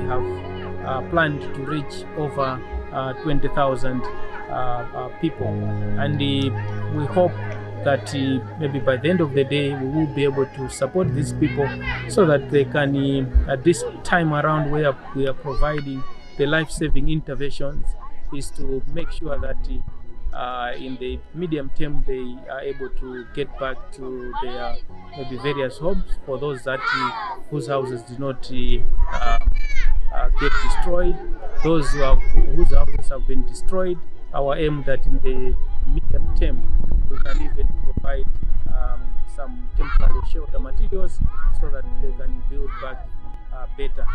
have planned to reach over 20,000 people, and we hope that maybe by the end of the day we will be able to support these people so that they can, at this time around where we are providing the life-saving interventions, is to make sure that in the medium term they are able to get back to their maybe various homes for those that whose houses did not get destroyed, those whose houses have been destroyed. Our aim that in the medium term we can even provide some temporary shelter materials so that they can build back better.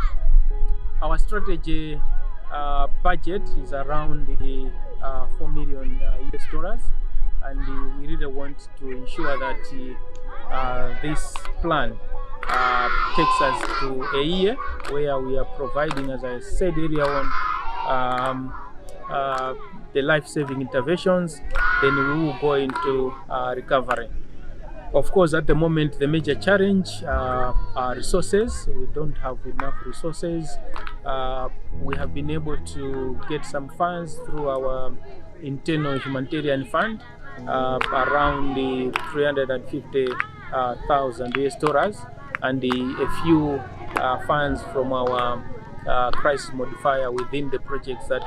Our strategy budget is around $4 million US, and we really want to ensure that this plan takes us to a year where we are providing, as I said earlier on, the life-saving interventions. Then we will go into recovery. Of course, at the moment, the major challenge are resources. We don't have enough resources. We have been able to get some funds through our internal humanitarian fund, around the 350,000 US, and a few funds from our crisis modifier within the projects that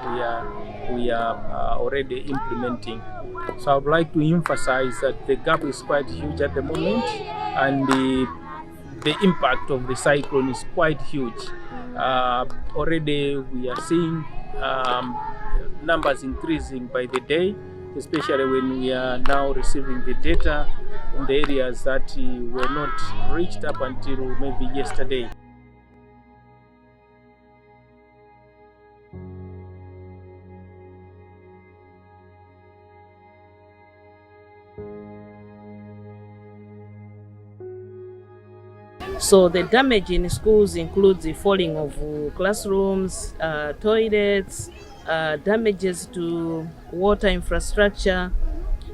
we are already implementing. So I would like to emphasize that the gap is quite huge at the moment, and the impact of the cyclone is quite huge. Already we are seeing numbers increasing by the day, especially when we are now receiving the data in the areas that were not reached up until maybe yesterday. So the damage in schools includes the falling of classrooms, toilets, damages to water infrastructure,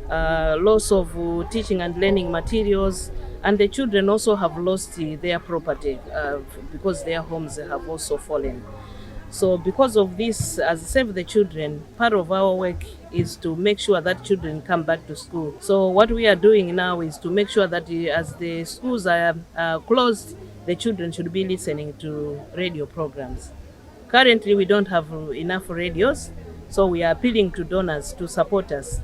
loss of teaching and learning materials, and the children also have lost their property because their homes have also fallen. So because of this, as Save the Children, part of our work is to make sure that children come back to school. So what we are doing now is to make sure that as the schools are closed, the children should be listening to radio programs. Currently, we don't have enough radios, so we are appealing to donors to support us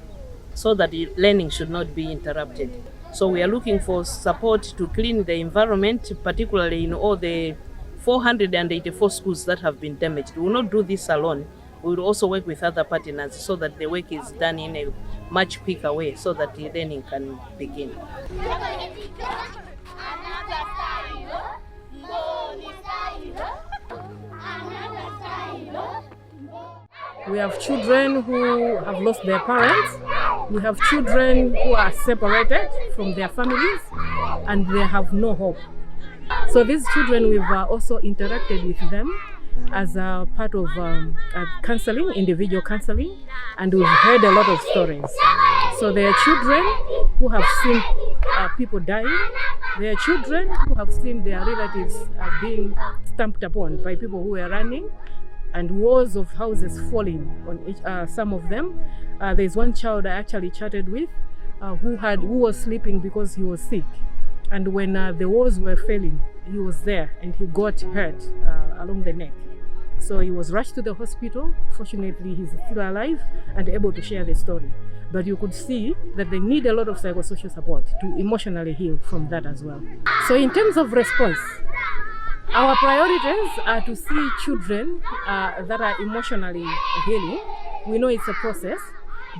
so that learning should not be interrupted. So we are looking for support to clean the environment, particularly in all the 484 schools that have been damaged. We will not do this alone. We will also work with other partners so that the work is done in a much quicker way so that the learning can begin. We have children who have lost their parents. We have children who are separated from their families and they have no hope. So these children, we've also interacted with them as a part of counseling, individual counseling, and we've heard a lot of stories. So there are children who have seen people dying. There are children who have seen their relatives being stamped upon by people who were running, and walls of houses falling on some of them. There's one child I actually chatted with who was sleeping because he was sick. And when the walls were failing, he was there and he got hurt along the neck. So he was rushed to the hospital. Fortunately, he's still alive and able to share the story. But you could see that they need a lot of psychosocial support to emotionally heal from that as well. So in terms of response, our priorities are to see children that are emotionally healing. We know it's a process,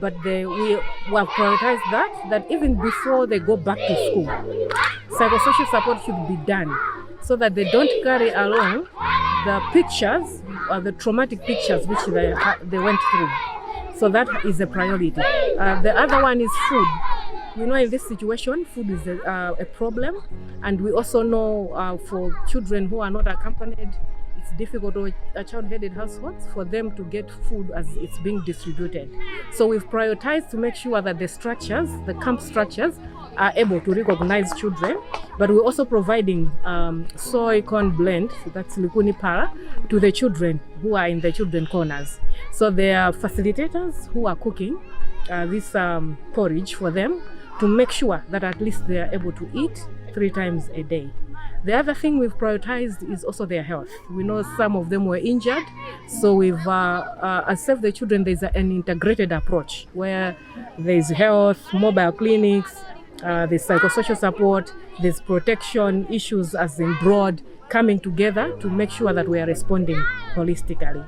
but we have prioritized that even before they go back to school, psychosocial support should be done so that they don't carry along the pictures or the traumatic pictures which they went through. So that is a priority. The other one is food. We know in this situation, food is a problem, and we also know for children who are not accompanied, it's difficult for child-headed households for them to get food as it's being distributed. So we've prioritized to make sure that the structures, the camp structures, are able to recognize children, but we're also providing soy corn blend, so that's Likuni Para, to the children who are in the children corners. So there are facilitators who are cooking this porridge for them to make sure that at least they are able to eat 3 times a day. The other thing we've prioritized is also their health. We know some of them were injured, so we've, as Save the Children, there's an integrated approach where there's health, mobile clinics, there's psychosocial support, there's protection issues as in broad, coming together to make sure that we are responding holistically.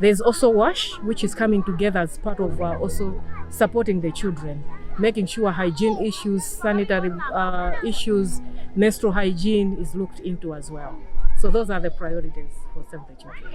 There's also WASH, which is coming together as part of also supporting the children, making sure hygiene issues, sanitary issues, menstrual hygiene is looked into as well. So those are the priorities for Save the Children.